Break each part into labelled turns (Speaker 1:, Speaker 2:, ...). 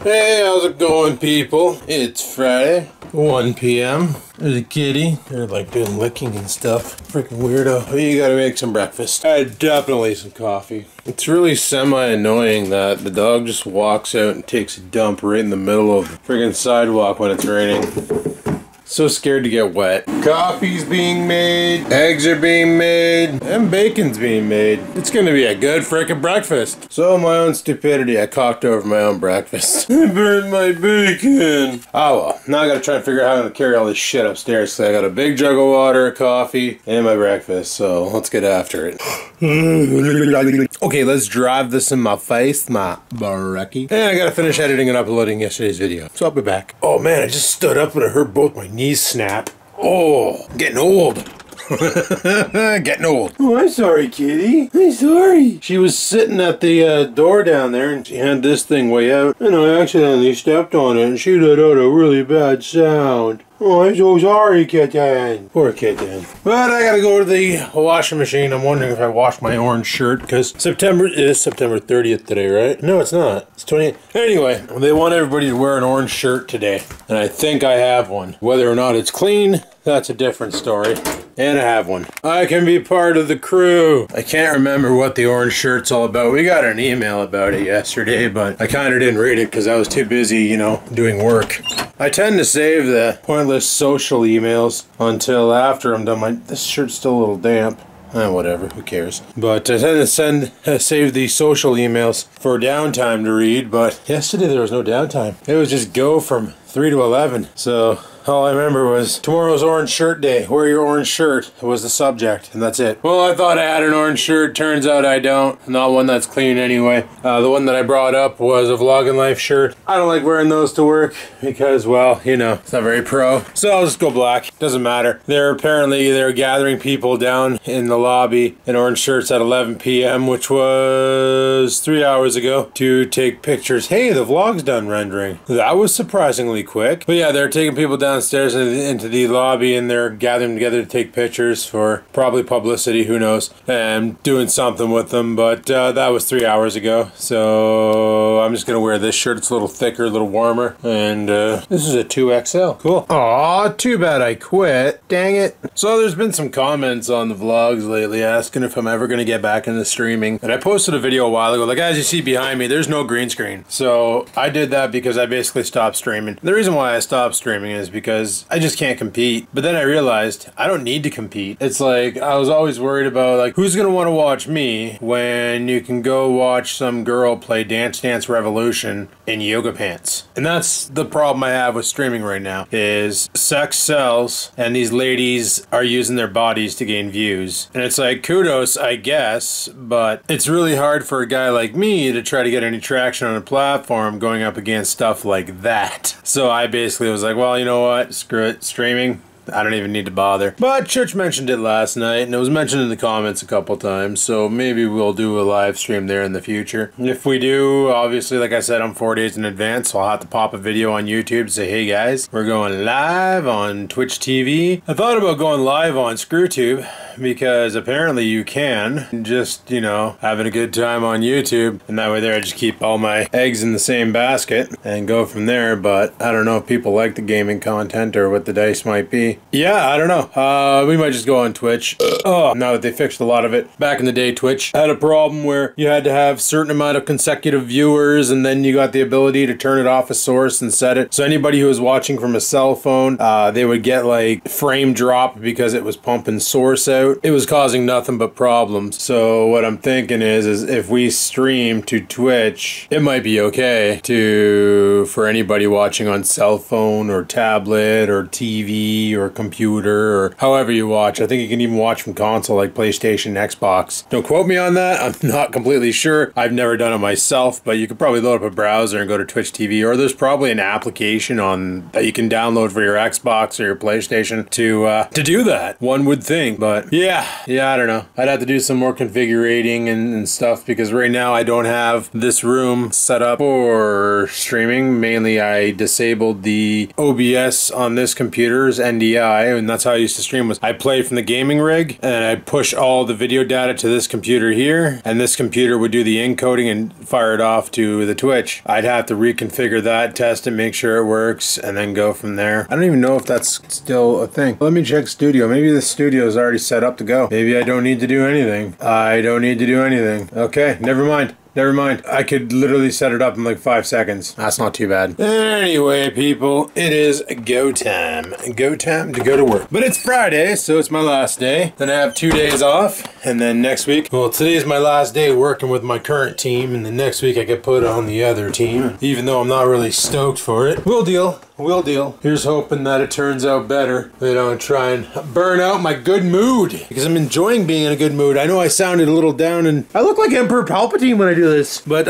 Speaker 1: Hey, how's it going, people? It's Friday, 1 p.m. There's a kitty. They're like doing licking and stuff. Freaking weirdo. You gotta make some breakfast. Definitely some coffee. It's really semi-annoying that the dog just walks out and takes a dump right in the middle of the friggin' sidewalk when it's raining. So scared to get wet. Coffee's being made, eggs are being made, and bacon's being made. It's gonna be a good frickin' breakfast. So my own stupidity, I cocked over my own breakfast. I burned my bacon. Oh well, now I gotta try and figure out how I'm gonna carry all this shit upstairs. So I got a big jug of water, coffee, and my breakfast. So let's get after it. Okay, let's drive this in my face, my brekkie. And I gotta finish editing and uploading yesterday's video. So I'll be back. Oh man, I just stood up and I heard both my knees snap. Oh, getting old. Getting old. Oh, I'm sorry, kitty. I'm sorry. She was sitting at the door down there and she had this thing way out. And I accidentally stepped on it and she let out a really bad sound. Oh, I'm so sorry, kitten. Poor kitten. But I gotta go to the washing machine. I'm wondering if I washed my orange shirt because September 30th today, right? No, it's not. It's 28th. Anyway, they want everybody to wear an orange shirt today. And I think I have one. Whether or not it's clean, that's a different story. And I have one. I can be part of the crew. I can't remember what the orange shirt's all about. We got an email about it yesterday, but I kind of didn't read it because I was too busy, you know, doing work. I tend to save the pointless social emails until after I'm done. This shirt's still a little damp. Whatever, who cares? But I tend to save the social emails for downtime to read, but yesterday there was no downtime. It was just go from 3 to 11. So all I remember was tomorrow's orange shirt day. Wear your orange shirt was the subject, and that's it. Well, I thought I had an orange shirt. Turns out I don't. Not one that's clean anyway. The one that I brought up was a Vlogging Life shirt. I don't like wearing those to work because, well, you know, it's not very pro. So I'll just go black. Doesn't matter. They're gathering people down in the lobby in orange shirts at 11 p.m., which was 3 hours ago, to take pictures. Hey, the vlog's done rendering. That was surprisingly quick. But yeah, they're taking people downstairs into the lobby and they're gathering together to take pictures for probably publicity, who knows, and doing something with them. But that was 3 hours ago. So I'm just gonna wear this shirt. It's a little thicker, a little warmer, and this is a 2XL. Cool. Aw, too bad I quit. Dang it. So there's been some comments on the vlogs lately asking if I'm ever gonna get back into streaming. And I posted a video a while ago. Like, as you see behind me, there's no green screen. So I did that because I basically stopped streaming. The reason why I stopped streaming is because I just can't compete. But then I realized I don't need to compete. It's like, I was always worried about, like, who's gonna want to watch me when you can go watch some girl play Dance Dance Revolution in yoga pants. And that's the problem I have with streaming right now, is sex sells and these ladies are using their bodies to gain views. And it's like, kudos, I guess, but it's really hard for a guy like me to try to get any traction on a platform going up against stuff like that. So I basically was like, well, you know what, screw it, streaming, I don't even need to bother. But Church mentioned it last night, and it was mentioned in the comments a couple times, so maybe we'll do a live stream there in the future. If we do, obviously, like I said, I'm 4 days in advance, so I'll have to pop a video on YouTube to say, hey guys, we're going live on Twitch TV. I thought about going live on ScrewTube, because apparently you can, just, you know, having a good time on YouTube, and that way there I just keep all my eggs in the same basket and go from there. But I don't know if people like the gaming content or what the dice might be. Yeah, I don't know. We might just go on Twitch. Oh, now that they fixed a lot of it. Back in the day, Twitch had a problem where you had to have a certain amount of consecutive viewers, and then you got the ability to turn it off a source and set it. So anybody who was watching from a cell phone, they would get like frame drop because it was pumping source out. It was causing nothing but problems. So what I'm thinking is if we stream to Twitch, it might be okay for anybody watching on cell phone or tablet or TV or computer or however you watch. I think you can even watch from console like PlayStation, Xbox. Don't quote me on that. I'm not completely sure. I've never done it myself, but you could probably load up a browser and go to Twitch TV, or there's probably an application that you can download for your Xbox or your PlayStation to do that. One would think, but Yeah, I don't know. I'd have to do some more configurating and stuff because right now I don't have this room set up for streaming. Mainly I disabled the OBS on this computer's NDI, and that's how I used to stream. Was I played from the gaming rig and I push all the video data to this computer here, and this computer would do the encoding and fire it off to the Twitch. I'd have to reconfigure that, test it, make sure it works, and then go from there. I don't even know if that's still a thing. Let me check studio. Maybe the studio is already set up to go. Maybe I don't need to do anything. I don't need to do anything. Okay, never mind. Never mind. I could literally set it up in like 5 seconds. That's not too bad. Anyway, people, it is go time. Go time to go to work. But it's Friday, so it's my last day. Then I have 2 days off. And then next week, well, today's my last day working with my current team. And then next week I get put on the other team. Even though I'm not really stoked for it. We'll deal. We'll deal. Here's hoping that it turns out better. They don't try and burn out my good mood. Because I'm enjoying being in a good mood. I know I sounded a little down and I look like Emperor Palpatine when I do this. But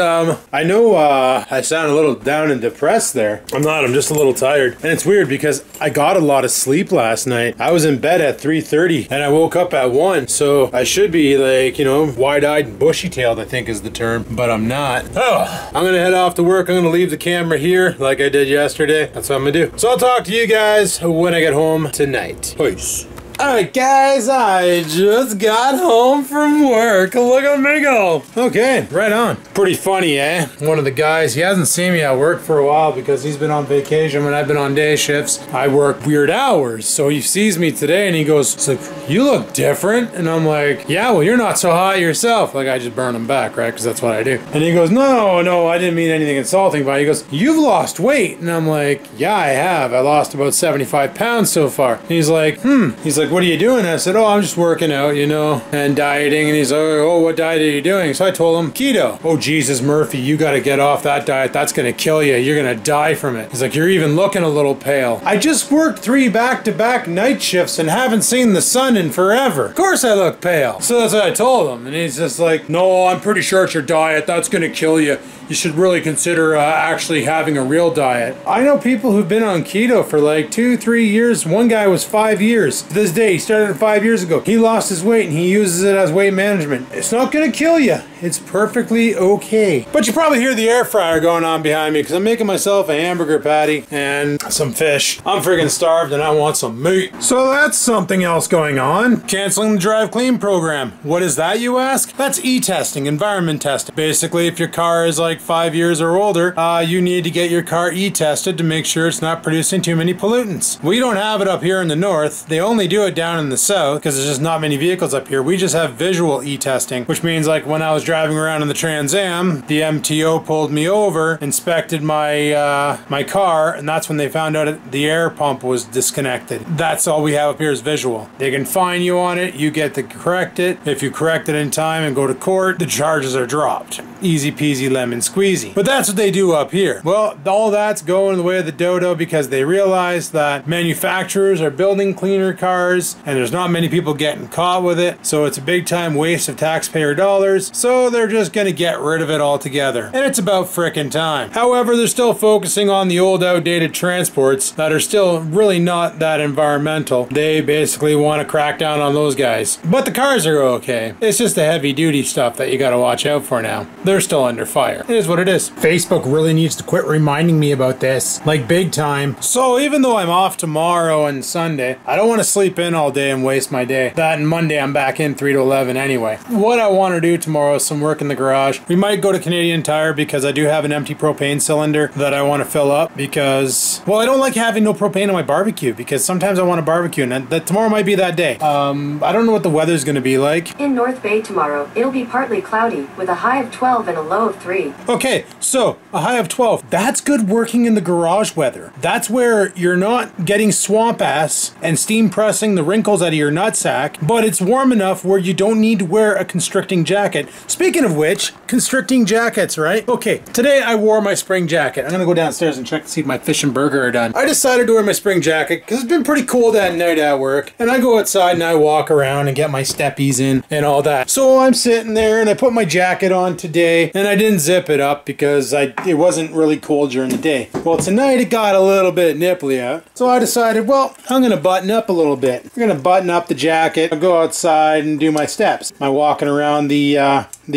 Speaker 1: I know I sound a little down and depressed there. I'm not. I'm just a little tired. And it's weird because I got a lot of sleep last night. I was in bed at 3:30 and I woke up at 1. So I should be like, you know, wide-eyed and bushy-tailed, I think is the term. But I'm not. Oh, I'm going to head off to work. I'm going to leave the camera here like I did yesterday. That's what I'm gonna do. So I'll talk to you guys when I get home tonight. Peace. Alright guys, I just got home from work. Look at me go. Okay, right on. Pretty funny, eh? One of the guys, he hasn't seen me at work for a while because he's been on vacation when I've been on day shifts. I work weird hours. So he sees me today and he goes, it's like, you look different. And I'm like, yeah, well, you're not so hot yourself. Like I just burn him back, right? Because that's what I do. And he goes, no, I didn't mean anything insulting. But he goes, you've lost weight. And I'm like, yeah, I have. I lost about 75 pounds so far. And he's like, He's like, what are you doing? I said, oh, I'm just working out, you know, and dieting. And he's like, oh, what diet are you doing? So I told him, keto. Oh, Jesus, Murphy, you got to get off that diet. That's going to kill you. You're going to die from it. He's like, you're even looking a little pale. I just worked 3 back-to-back night shifts and haven't seen the sun in forever. Of course I look pale. So that's what I told him. And he's just like, no, I'm pretty sure it's your diet. That's going to kill you. You should really consider actually having a real diet. I know people who've been on keto for like 2-3 years. One guy was 5 years. To this day, he started 5 years ago. He lost his weight and he uses it as weight management. It's not gonna kill you. It's perfectly okay. But you probably hear the air fryer going on behind me because I'm making myself a hamburger patty and some fish. I'm friggin' starved and I want some meat. So that's something else going on. Canceling the Drive Clean program. What is that, you ask? That's e-testing, environment testing. Basically, if your car is like 5 years or older, you need to get your car e-tested to make sure it's not producing too many pollutants. We don't have it up here in the north. They only do it down in the south because there's just not many vehicles up here. We just have visual e-testing, which means like when I was driving around in the Trans Am, the MTO pulled me over, inspected my my car, and that's when they found out the air pump was disconnected. That's all we have up here is visual. They can fine you on it. You get to correct it. If you correct it in time and go to court, the charges are dropped. Easy peasy lemon squeezy. But that's what they do up here. Well, all that's going the way of the dodo because they realize that manufacturers are building cleaner cars and there's not many people getting caught with it. So it's a big time waste of taxpayer dollars. So they're just gonna get rid of it altogether. And it's about frickin' time. However, they're still focusing on the old outdated transports that are still really not that environmental. They basically want to crack down on those guys. But the cars are okay. It's just the heavy duty stuff that you gotta watch out for now. They're still under fire. It is what it is. Facebook really needs to quit reminding me about this. Like big time. So even though I'm off tomorrow and Sunday, I don't want to sleep in all day and waste my day. That and Monday I'm back in 3 to 11 anyway. What I want to do tomorrow is some work in the garage. We might go to Canadian Tire because I do have an empty propane cylinder that I want to fill up because, well, I don't like having no propane on my barbecue because sometimes I want to barbecue and that tomorrow might be that day. I don't know what the weather's going to be like.
Speaker 2: In North Bay tomorrow, it'll be partly cloudy with a high of 12 and a low of 3.
Speaker 1: Okay, so a high of 12. That's good working in the garage weather. That's where you're not getting swamp ass and steam pressing the wrinkles out of your nutsack, but it's warm enough where you don't need to wear a constricting jacket. Speaking of which, constricting jackets, right? Okay, today I wore my spring jacket. I'm gonna go downstairs and check to see if my fish and burger are done. I decided to wear my spring jacket because it's been pretty cold at night at work, and I go outside and I walk around and get my steppies in and all that. So I'm sitting there and I put my jacket on today. okay, and I didn't zip it up because it wasn't really cold during the day. Well, tonight it got a little bit nipply out, so I decided, well, I'm gonna button up a little bit. I'm gonna button up the jacket, I'll go outside and do my steps, my walking around the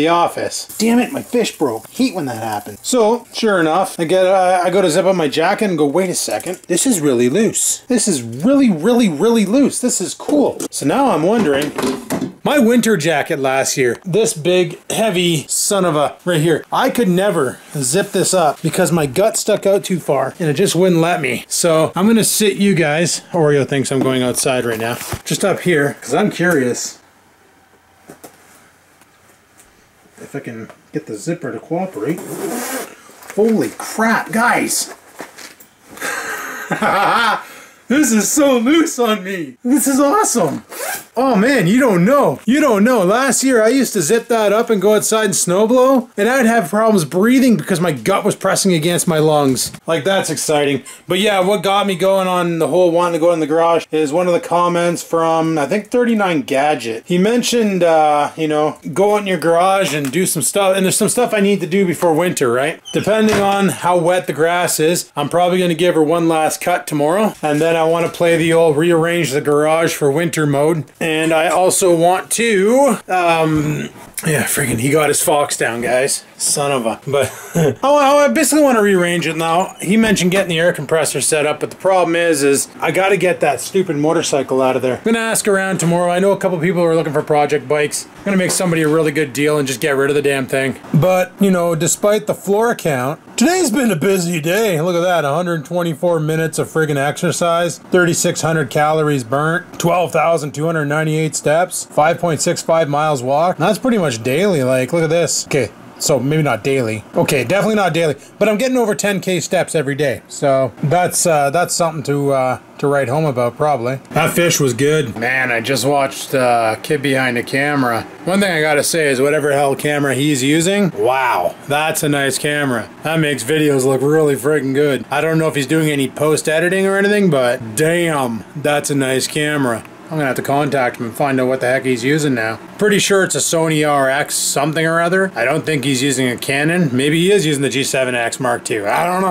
Speaker 1: office. Damn it, my fish broke. Hate when that happens. So, sure enough, I go to zip up my jacket and go, wait a second, this is really loose. This is really, really, really loose. This is cool. So now I'm wondering, my winter jacket last year, this big, heavy son of a, right here, I could never zip this up because my gut stuck out too far and it just wouldn't let me. So I'm gonna sit you guys, Oreo thinks I'm going outside right now, just up here, because I'm curious if I can get the zipper to cooperate. Holy crap, guys! This is so loose on me. This is awesome. Oh man, you don't know. You don't know. Last year I used to zip that up and go outside and snowblow, and I'd have problems breathing because my gut was pressing against my lungs. Like, that's exciting. But yeah, what got me going on the whole wanting to go in the garage is one of the comments from, I think, 39 Gadget. He mentioned, you know, go out in your garage and do some stuff, and there's some stuff I need to do before winter, right? Depending on how wet the grass is, I'm probably going to give her one last cut tomorrow, and then I want to play the old rearrange the garage for winter mode. And I also want to, yeah, freaking, he got his fox down, guys. Son of a, but I basically want to rearrange it now. He mentioned getting the air compressor set up, but the problem is I got to get that stupid motorcycle out of there. I'm going to ask around tomorrow. I know a couple people are looking for project bikes. I'm going to make somebody a really good deal and just get rid of the damn thing. But, you know, despite the floor count, today's been a busy day. Look at that, 124 minutes of friggin' exercise, 3,600 calories burnt, 12,298 steps, 5.65 miles walk. That's pretty much daily. Like, look at this. Okay, so maybe not daily. Okay, definitely not daily, but I'm getting over 10K steps every day. So that's something to write home about, probably. That fish was good. Man, I just watched Kid Behind the Camera. One thing I gotta say is whatever hell camera he's using, wow, that's a nice camera. That makes videos look really friggin' good. I don't know if he's doing any post-editing or anything, but damn, that's a nice camera. I'm gonna have to contact him and find out what the heck he's using now. Pretty sure it's a Sony RX something or other. I don't think he's using a Canon. Maybe he is using the G7X Mark II. I don't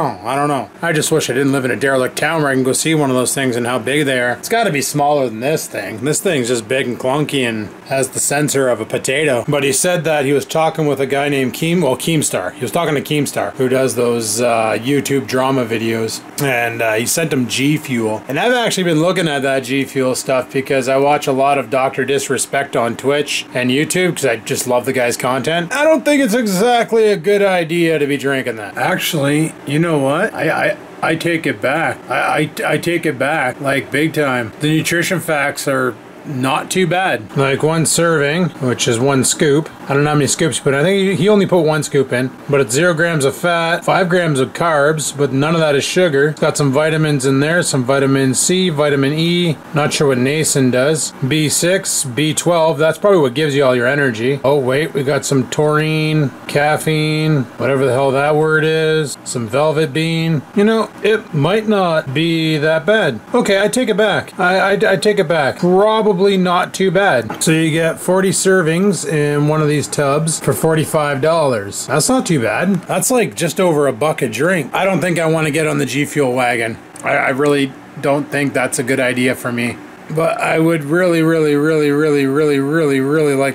Speaker 1: know. I just wish I didn't live in a derelict town where I can go see one of those things and how big they are. It's gotta be smaller than this thing. This thing's just big and clunky and has the sensor of a potato. But he said that he was talking with a guy named Keemstar. He was talking to Keemstar, who does those YouTube drama videos. And he sent him G Fuel. And I've actually been looking at that G Fuel stuff because I watch a lot of Dr. Disrespect on Twitch and YouTube because I just love the guy's content. I don't think it's exactly a good idea to be drinking that. Actually, you know what? I take it back. I take it back, like, big time. The nutrition facts are not too bad. Like, one serving, which is one scoop. I don't know how many scoops, but I think he only put one scoop in. But it's 0 grams of fat, 5 grams of carbs, but none of that is sugar. It's got some vitamins in there, some vitamin C, vitamin E. Not sure what Nason does. B6, B12, that's probably what gives you all your energy. Oh wait, we got some taurine, caffeine, whatever the hell that word is, some velvet bean. You know, it might not be that bad. Okay, I take it back. I take it back. Probably not too bad. So you get 40 servings in one of these tubs for $45. That's not too bad. That's like just over $1 a drink. I don't think I want to get on the G Fuel wagon. I really don't think that's a good idea for me. But I would really like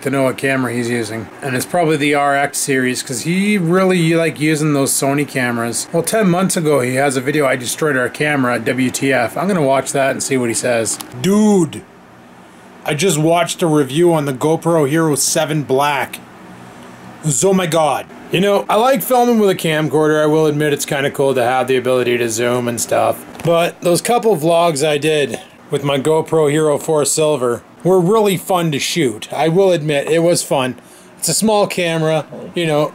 Speaker 1: to know what camera he's using. And it's probably the RX series, because he really like using those Sony cameras. Well, 10 months ago he has a video, I destroyed our camera, WTF. I'm gonna watch that and see what he says. Dude, I just watched a review on the GoPro Hero 7 Black. Oh my god. You know, I like filming with a camcorder. I will admit it's kind of cool to have the ability to zoom and stuff. But those couple vlogs I did with my GoPro Hero 4 Silver were really fun to shoot. I will admit, it was fun. It's a small camera, you know.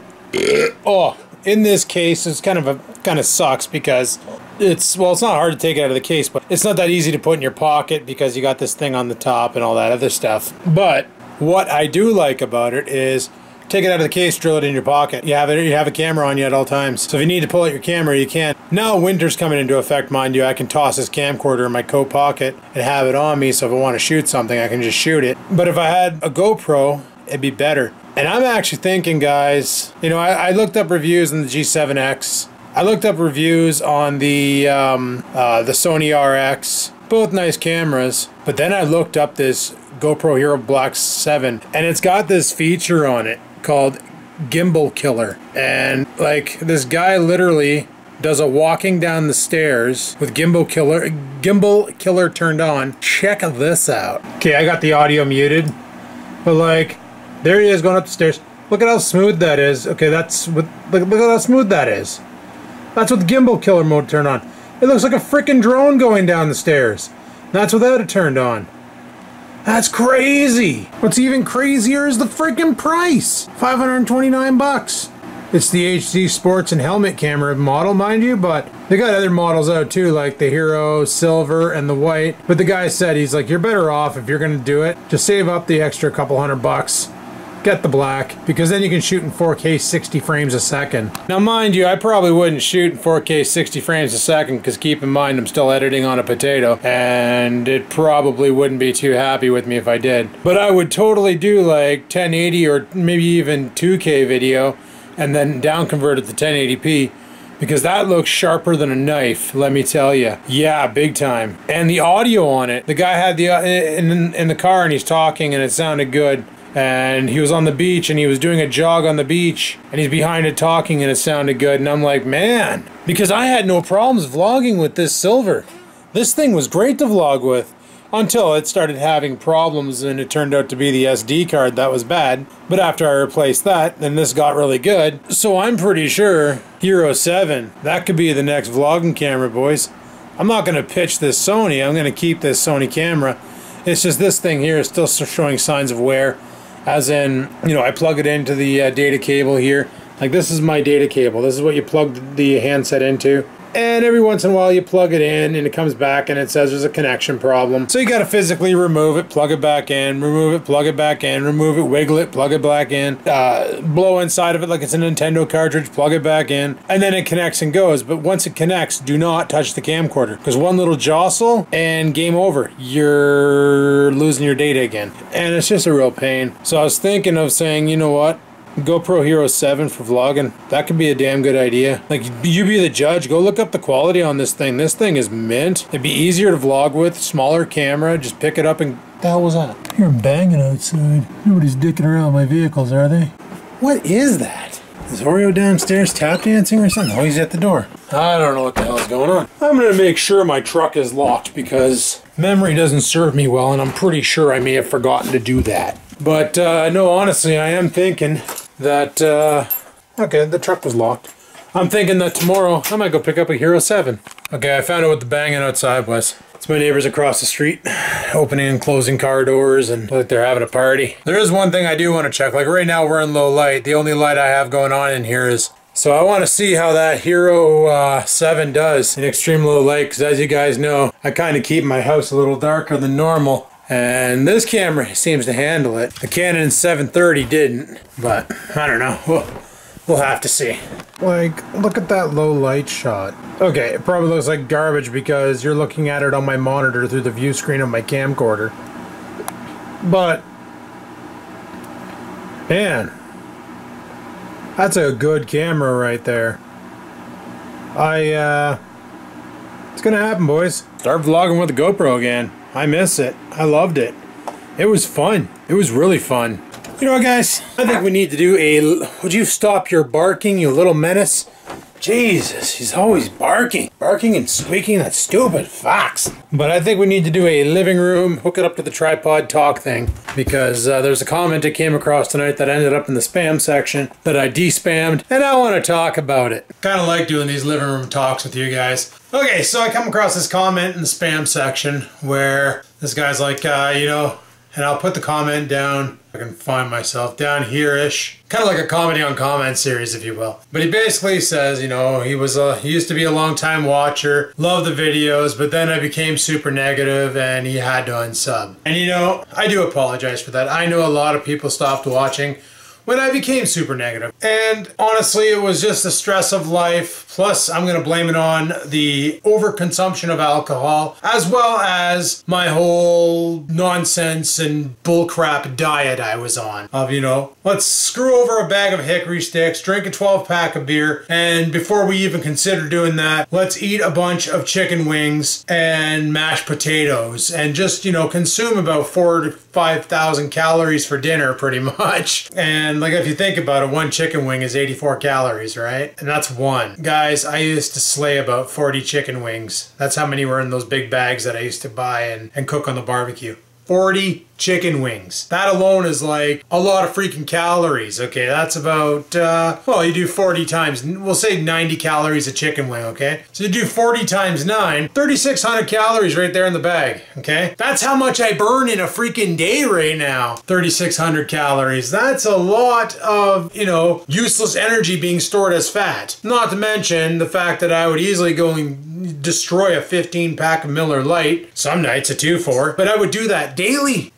Speaker 1: Oh, in this case, it's kind of sucks because it's not hard to take it out of the case, but it's not that easy to put in your pocket because you got this thing on the top and all that other stuff. But what I do like about it is take it out of the case, drill it in your pocket. You have a camera on you at all times. So if you need to pull out your camera, you can. Now winter's coming into effect, mind you. I can toss this camcorder in my coat pocket and have it on me, so if I want to shoot something, I can just shoot it. But if I had a GoPro, it'd be better. And I'm actually thinking, guys, you know, I looked up reviews on the G7X. I looked up reviews on the Sony RX. Both nice cameras. But then I looked up this GoPro Hero Black 7, and it's got this feature on it called Gimbal Killer. And like, this guy literally does a walking down the stairs with Gimbal Killer turned on. Check this out. Okay, I got the audio muted, but like, there he is going up the stairs. Look at how smooth that is. Okay, that's what. Look at how smooth that is. That's with Gimbal Killer mode turned on. It looks like a freaking drone going down the stairs. That's without it turned on. That's crazy. What's even crazier is the freaking price. $529. It's the HD Sports and helmet camera model, mind you, but they got other models out too, like the Hero Silver and the White. But the guy said, he's like, you're better off if you're gonna do it, just save up the extra couple $100. Get the black, because then you can shoot in 4K 60 frames a second. Now mind you, I probably wouldn't shoot in 4K 60 frames a second, because keep in mind I'm still editing on a potato, and it probably wouldn't be too happy with me if I did. But I would totally do like 1080 or maybe even 2K video, and then down convert it to 1080p, because that looks sharper than a knife, let me tell you. Yeah, big time. And the audio on it, the guy had the in the car and he's talking and it sounded good. And he was on the beach and he was doing a jog on the beach and he's behind it talking and it sounded good. And I'm like, man, because I had no problems vlogging with this Silver. This thing was great to vlog with until it started having problems and it turned out to be the SD card that was bad. But after I replaced that, then this got really good. So I'm pretty sure Hero 7, that could be the next vlogging camera, boys. I'm not going to pitch this Sony. I'm going to keep this Sony camera. It's just this thing here is still showing signs of wear. As in, you know, I plug it into the data cable here. Like, this is my data cable. This is what you plug the handset into. And every once in a while you plug it in and it comes back and it says there's a connection problem. So you got to physically remove it, plug it back in, remove it, plug it back in, remove it, wiggle it, plug it back in, blow inside of it like it's a Nintendo cartridge, plug it back in, and then it connects and goes. But once it connects, do not touch the camcorder, because one little jostle and game over. You're losing your data again. And it's just a real pain. So I was thinking of saying, you know what? GoPro Hero 7 for vlogging. That could be a damn good idea. Like, you be the judge. Go look up the quality on this thing. This thing is mint. It'd be easier to vlog with. Smaller camera. Just pick it up and... What the hell was that? I hear 'em banging outside. Nobody's dicking around my vehicles, are they? What is that? Is Oreo downstairs tap dancing or something? Oh, he's at the door. I don't know what the hell is going on. I'm going to make sure my truck is locked because memory doesn't serve me well, and I'm pretty sure I may have forgotten to do that. But, no, honestly, I am thinking that, okay, the truck was locked. I'm thinking that tomorrow I might go pick up a Hero 7. Okay, I found out what the banging outside was. It's my neighbors across the street, opening and closing car doors, and like they're having a party. There is one thing I do want to check. Like right now we're in low light. The only light I have going on in here is... So I want to see how that Hero 7 does in extreme low light, because as you guys know, I kind of keep my house a little darker than normal. And this camera seems to handle it. The Canon 730 didn't, but I don't know. We'll have to see. Like, look at that low light shot. Okay, it probably looks like garbage because you're looking at it on my monitor through the view screen of my camcorder. But, man, that's a good camera right there. It's gonna happen, boys. Start vlogging with the GoPro again. I miss it. I loved it. It was fun. It was really fun. You know what, guys? I think we need to do a... Would you stop your barking, you little menace? Jesus, he's always barking. Barking and squeaking, that stupid fox. But I think we need to do a living room, hook it up to the tripod talk thing. Because there's a comment I came across tonight that ended up in the spam section that I de-spammed. And I want to talk about it. Kind of like doing these living room talks with you guys. Okay, so I come across this comment in the spam section where this guy's like, you know, and I'll put the comment down, I can find myself, down here-ish. Kind of like a comedy on comment series, if you will. But he basically says, you know, he used to be a long-time watcher, loved the videos, but then I became super negative and he had to unsub. And you know, I do apologize for that. I know a lot of people stopped watching when I became super negative. And honestly, it was just the stress of life. Plus, I'm going to blame it on the overconsumption of alcohol, as well as my whole nonsense and bullcrap diet I was on. Of, you know, let's screw over a bag of hickory sticks, drink a 12-pack of beer, and before we even consider doing that, let's eat a bunch of chicken wings and mashed potatoes and just, you know, consume about 4,000 to 5,000 calories for dinner pretty much. And like, if you think about it, one chicken wing is 84 calories, right? And that's one. Guys, I used to slay about 40 chicken wings. That's how many were in those big bags that I used to buy and cook on the barbecue. 40 chicken wings. That alone is like a lot of freaking calories. Okay, that's about, well, you do 40 times, we'll say 90 calories a chicken wing, okay? So you do 40 times 9, 3,600 calories right there in the bag, okay? That's how much I burn in a freaking day right now. 3,600 calories. That's a lot of, you know, useless energy being stored as fat. Not to mention the fact that I would easily go and destroy a 15-pack of Miller Lite, some nights a 2-4, but I would do that daily.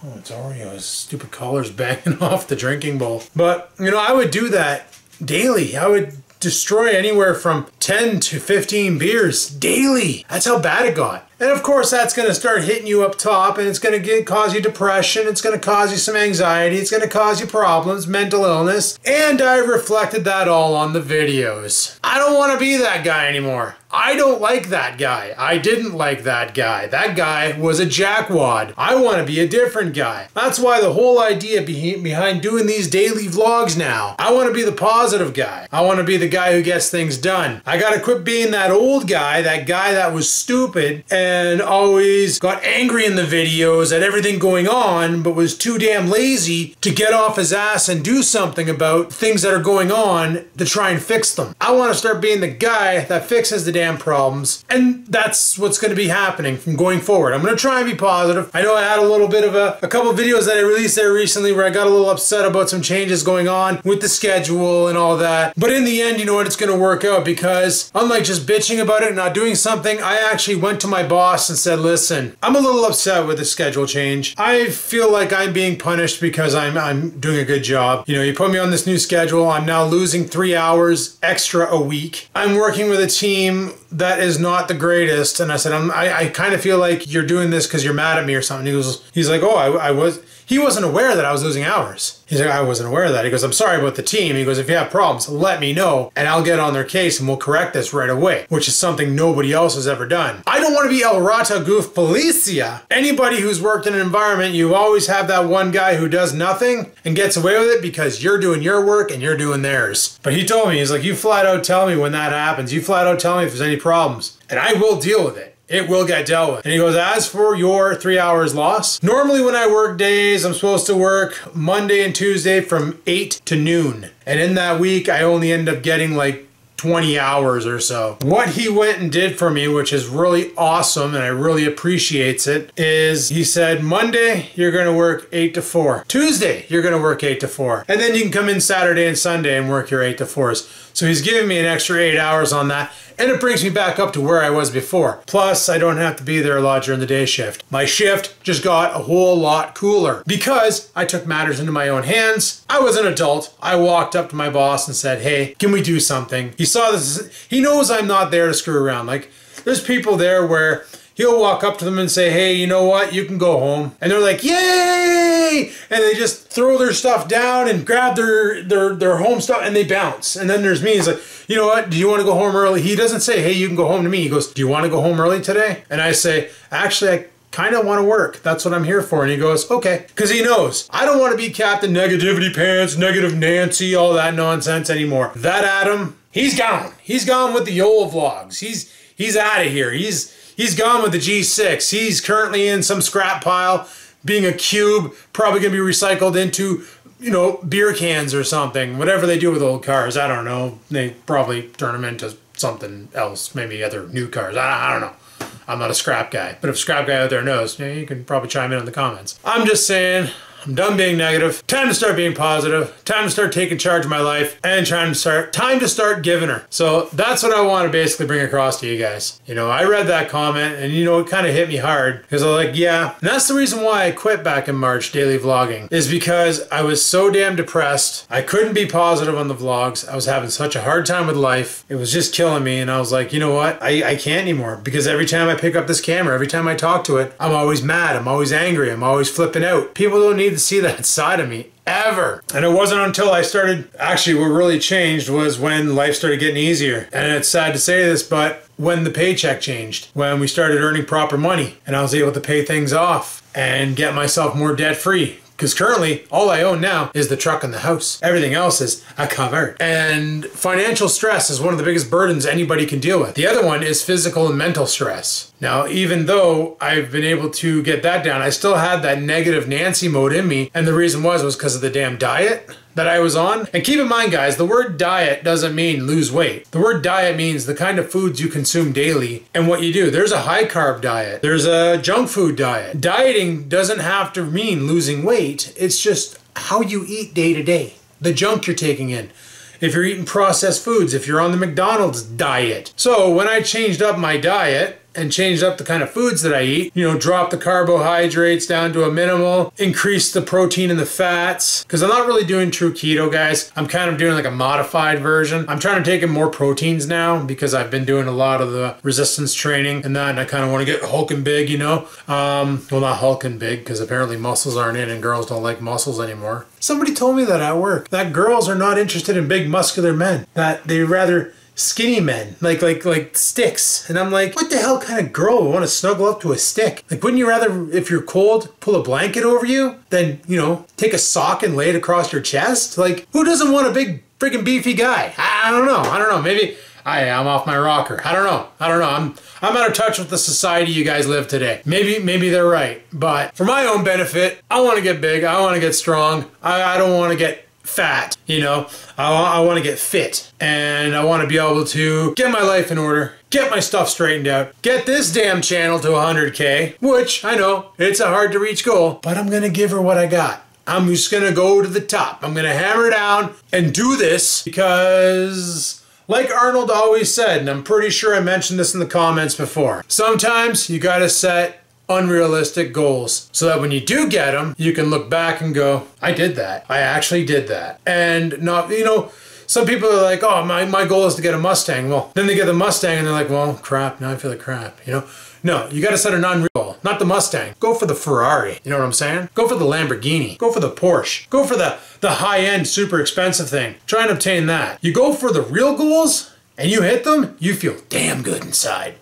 Speaker 1: Oh, it's Oreos. Stupid collar's banging off the drinking bowl. But, you know, I would do that daily. I would destroy anywhere from 10 to 15 beers daily. That's how bad it got. And of course, that's going to start hitting you up top, and it's going to cause you depression. It's going to cause you some anxiety. It's going to cause you problems, mental illness. And I reflected that all on the videos. I don't want to be that guy anymore. I don't like that guy. I didn't like that guy. That guy was a jackwad. I want to be a different guy. That's why the whole idea behind doing these daily vlogs now. I want to be the positive guy. I want to be the guy who gets things done. I got to quit being that old guy that was stupid and always got angry in the videos at everything going on, but was too damn lazy to get off his ass and do something about things that are going on to try and fix them. I want to start being the guy that fixes the damn problems, and that's what's going to be happening from going forward. I'm going to try and be positive. I know I had a little bit of a couple videos that I released there recently where I got a little upset about some changes going on with the schedule and all that, but in the end, you know what, it's going to work out, because unlike just bitching about it and not doing something, I actually went to my boss and said, listen, I'm a little upset with the schedule change. I feel like I'm being punished because I'm doing a good job. You know, you put me on this new schedule. I'm now losing 3 hours extra a week. I'm working with a team that is not the greatest. And I said, I kind of feel like you're doing this because you're mad at me or something. He's like, oh, he wasn't aware that I was losing hours. He's like, I wasn't aware of that. He goes, I'm sorry about the team. He goes, if you have problems, let me know and I'll get on their case and we'll correct this right away, which is something nobody else has ever done. I don't want to be El Rata Goof Policia. Anybody who's worked in an environment, you always have that one guy who does nothing and gets away with it because you're doing your work and you're doing theirs. But he told me, he's like, you flat out tell me when that happens. You flat out tell me if there's any problems and I will deal with it. It will get dealt with. And he goes, as for your 3 hours loss, normally when I work days, I'm supposed to work Monday and Tuesday from 8 to noon. And in that week, I only end up getting like 20 hours or so. What he went and did for me, which is really awesome and I really appreciates it, is he said, Monday, you're gonna work 8 to 4. Tuesday, you're gonna work 8 to 4. And then you can come in Saturday and Sunday and work your 8 to 4s. So he's giving me an extra 8 hours on that. And it brings me back up to where I was before. Plus, I don't have to be there a lot during the day shift. My shift just got a whole lot cooler because I took matters into my own hands. I was an adult. I walked up to my boss and said, hey, can we do something? He saw this. He knows I'm not there to screw around. Like, there's people there where he'll walk up to them and say, hey, you know what? You can go home. And they're like, yay! And they just throw their stuff down and grab their home stuff and they bounce. And then there's me. He's like, you know what? Do you want to go home early? He doesn't say, hey, you can go home to me. He goes, do you want to go home early today? And I say, actually, I kind of want to work. That's what I'm here for. And he goes, okay. Because he knows I don't want to be Captain Negativity Pants, Negative Nancy, all that nonsense anymore. That Adam, he's gone. He's gone with the old vlogs. He's out of here. He's gone with the G6. He's currently in some scrap pile, being a cube, probably going to be recycled into, you know, beer cans or something. Whatever they do with old cars, I don't know. They probably turn them into something else, maybe other new cars. I don't know. I'm not a scrap guy. But if a scrap guy out there knows, you can probably chime in the comments. I'm just saying, I'm done being negative. Time to start being positive. Time to start taking charge of my life and time to start giving her. So that's what I want to basically bring across to you guys. You know, I read that comment and you know, it kind of hit me hard because I was like, yeah. And that's the reason why I quit back in March daily vlogging, is because I was so damn depressed. I couldn't be positive on the vlogs. I was having such a hard time with life. It was just killing me. And I was like, you know what? I can't anymore, because every time I pick up this camera, every time I talk to it, I'm always mad. I'm always angry. I'm always flipping out. People don't need to see that side of me. Ever. And it wasn't until I started, actually what really changed was when life started getting easier. And it's sad to say this, but when the paycheck changed, when we started earning proper money and I was able to pay things off and get myself more debt free. Because currently, all I own now is the truck and the house. Everything else is a cover. And financial stress is one of the biggest burdens anybody can deal with. The other one is physical and mental stress. Now, even though I've been able to get that down, I still had that negative Nancy mode in me. And the reason was because of the damn diet that I was on. And keep in mind, guys, the word diet doesn't mean lose weight. The word diet means the kind of foods you consume daily and what you do. There's a high carb diet. There's a junk food diet. Dieting doesn't have to mean losing weight. It's just how you eat day to day. The junk you're taking in. If you're eating processed foods, if you're on the McDonald's diet. So when I changed up my diet and changed up the kind of foods that I eat, you know, drop the carbohydrates down to a minimal, increase the protein and the fats, because I'm not really doing true keto, guys. I'm kind of doing like a modified version. I'm trying to take in more proteins now because I've been doing a lot of the resistance training and that, and I kind of want to get hulking big, you know. Well, not hulking big, because apparently muscles aren't in and girls don't like muscles anymore. Somebody told me that at work, that girls are not interested in big muscular men, that they rather skinny men, like sticks. And I'm like, what the hell kind of girl would want to snuggle up to a stick? Like, wouldn't you rather, if you're cold, pull a blanket over you than, you know, take a sock and lay it across your chest? Like, who doesn't want a big freaking beefy guy? I don't know. Maybe I'm off my rocker. I don't know. I'm out of touch with the society you guys live today. Maybe they're right. But for my own benefit, I want to get big. I want to get strong. I don't want to get fat, you know. I want to get fit, and I want to be able to get my life in order, get my stuff straightened out, get this damn channel to 100K, which I know it's a hard to reach goal, but I'm gonna give her what I got. I'm just gonna go to the top. I'm gonna hammer down and do this because, like Arnold always said, and I'm pretty sure I mentioned this in the comments before, sometimes you gotta set unrealistic goals so that when you do get them, you can look back and go, I did that. I actually did that. And not, you know, some people are like, oh, my goal is to get a Mustang. Well, then they get the Mustang and they're like, well, crap, now I feel like crap, you know? No, you got to set an unreal goal, not the Mustang. Go for the Ferrari, you know what I'm saying? Go for the Lamborghini, go for the Porsche, go for the high-end, super expensive thing. Try and obtain that. You go for the real goals and you hit them, you feel damn good inside.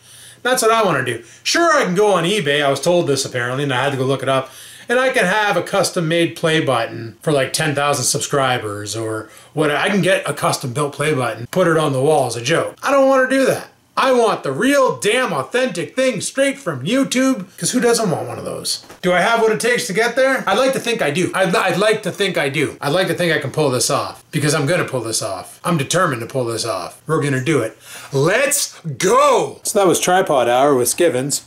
Speaker 1: That's what I want to do. Sure, I can go on eBay. I was told this apparently, and I had to go look it up. And I can have a custom-made play button for like 10,000 subscribers or whatever. I can get a custom-built play button, put it on the wall as a joke. I don't want to do that. I want the real, damn, authentic thing straight from YouTube, because who doesn't want one of those? Do I have what it takes to get there? I'd like to think I do. I'd like to think I do. I'd like to think I can pull this off, because I'm gonna pull this off. I'm determined to pull this off. We're gonna do it. Let's go! So that was Tripod Hour with Skivens.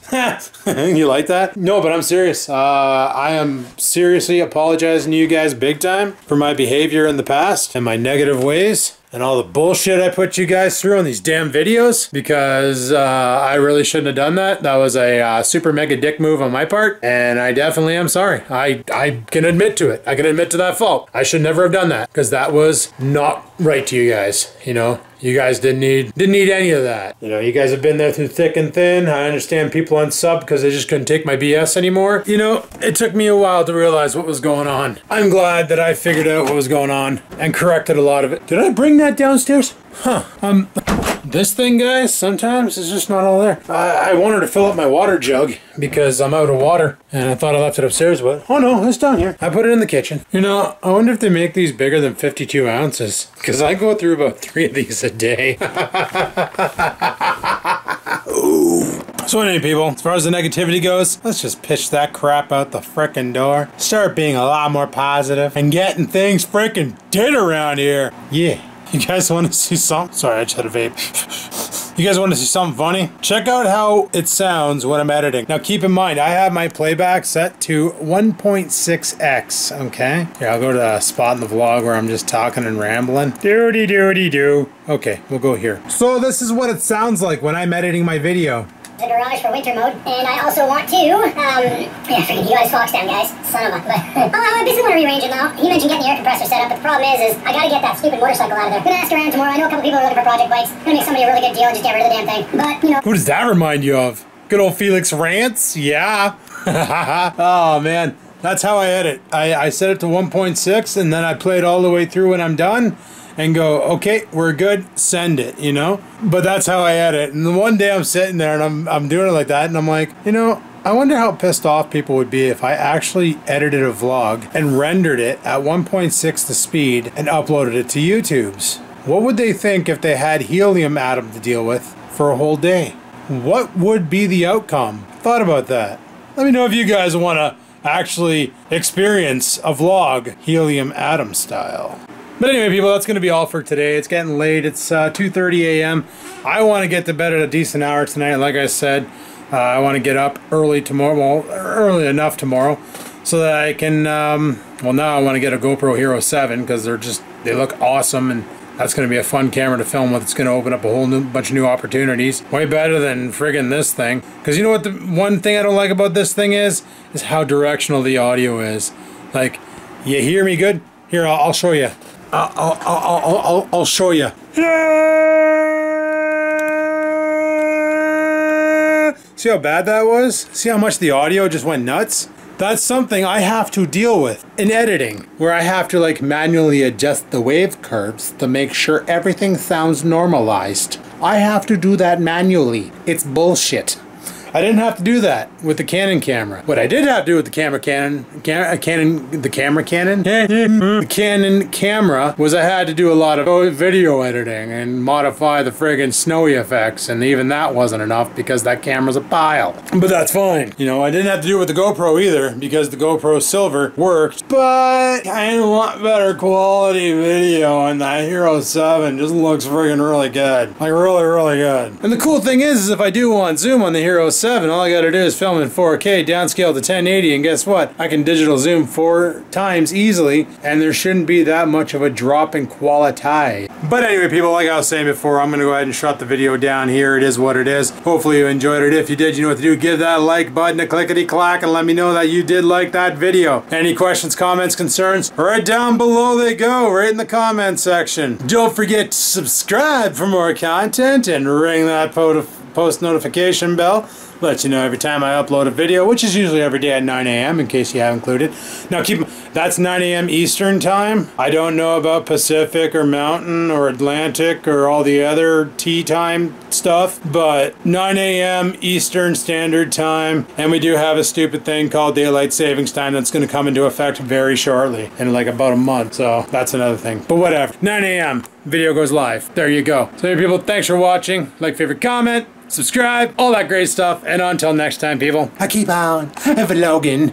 Speaker 1: You like that? No, but I'm serious. I am seriously apologizing to you guys big time for my behavior in the past and my negative ways. And all the bullshit I put you guys through on these damn videos, because I really shouldn't have done that. That was a super mega dick move on my part, and I definitely am sorry. I can admit to it. I can admit to that fault. I should never have done that, because that was not right to you guys, you know? You guys didn't need any of that. You know, you guys have been there through thick and thin. I understand people unsub because they just couldn't take my BS anymore. You know, it took me a while to realize what was going on. I'm glad that I figured out what was going on and corrected a lot of it. Did I bring that downstairs? Huh. This thing, guys, sometimes it's just not all there. I wanted to fill up my water jug because I'm out of water, and I thought I left it upstairs, but oh no, it's down here. I put it in the kitchen. You know, I wonder if they make these bigger than 52 ounces, because I go through about 3 of these a day. Ooh. So anyway, people, as far as the negativity goes, let's just pitch that crap out the frickin' door. Start being a lot more positive and getting things frickin' did around here. Yeah. You guys want to see something? Sorry, I just had a vape. You guys want to see something funny? Check out how it sounds when I'm editing. Now keep in mind, I have my playback set to 1.6x, okay? Here, I'll go to a spot in the vlog where I'm just talking and rambling. Doody-doody-doo. Okay, we'll go here. So this is what it sounds like when I'm editing my video.
Speaker 3: The garage for winter mode, and I also want to, yeah, freaking he got his Fox down, guys, son of a, but, I basically want to rearrange it now. He mentioned getting the air compressor set up, but the problem is I gotta get that stupid motorcycle out of there. Gonna ask around tomorrow. I know a couple people are looking for project bikes. Gonna make somebody a really good deal and just get rid of the damn thing, but, you know.
Speaker 1: Who does that remind you of? Good old Felix Rants? Yeah. Oh, man. That's how I edit. I set it to 1.6, and then I play it all the way through when I'm done. And go, okay, we're good, send it, you know? But that's how I edit. And one day I'm sitting there and I'm doing it like that, and I'm like, you know, I wonder how pissed off people would be if I actually edited a vlog and rendered it at 1.6 the speed and uploaded it to YouTube's. What would they think if they had helium atom to deal with for a whole day? What would be the outcome? Thought about that. Let me know if you guys want to actually experience a vlog helium atom style. But anyway, people, that's going to be all for today. It's getting late. It's 2:30 a.m. I want to get to bed at a decent hour tonight. Like I said, I want to get up early tomorrow, well, early enough tomorrow, so that I can, well, now I want to get a GoPro Hero 7 because they look awesome, and that's going to be a fun camera to film with. It's going to open up a whole bunch of new opportunities. Way better than friggin' this thing. Because you know what the one thing I don't like about this thing is how directional the audio is. Like, you hear me good? Here, I'll show you. I'll show you. See how bad that was? See how much the audio just went nuts? That's something I have to deal with in editing, where I have to like manually adjust the wave curves to make sure everything sounds normalized. I have to do that manually. It's bullshit. I didn't have to do that with the Canon camera. What I did have to do with the Canon camera was I had to do a lot of video editing and modify the friggin' snowy effects, and even that wasn't enough because that camera's a pile. But that's fine. You know, I didn't have to do it with the GoPro either because the GoPro Silver worked, but I want better quality video, and that Hero 7 just looks friggin' really good. Like really, really good. And the cool thing is if I do want zoom on the Hero 7, all I gotta do is film in 4K, downscale to 1080, and guess what? I can digital zoom 4 times easily, and there shouldn't be that much of a drop in quality. But anyway, people, like I was saying before, I'm gonna go ahead and shut the video down here. It is what it is. Hopefully you enjoyed it. If you did, you know what to do. Give that like button a clickety-clack and let me know that you did like that video. Any questions, comments, concerns? Right down below they go, right in the comment section. Don't forget to subscribe for more content and ring that post notification bell. Let you know every time I upload a video, which is usually every day at 9 a.m. in case you haven't included. Now that's 9 a.m. Eastern time. I don't know about Pacific or Mountain or Atlantic or all the other tea time stuff, but 9 a.m. Eastern Standard Time, and we do have a stupid thing called Daylight Savings Time that's going to come into effect very shortly, in like about a month, so that's another thing. But whatever, 9 a.m. video goes live. There you go. So hey people, thanks for watching. Like, favorite, comment, subscribe, all that great stuff, and until next time people, I keep on vlogging.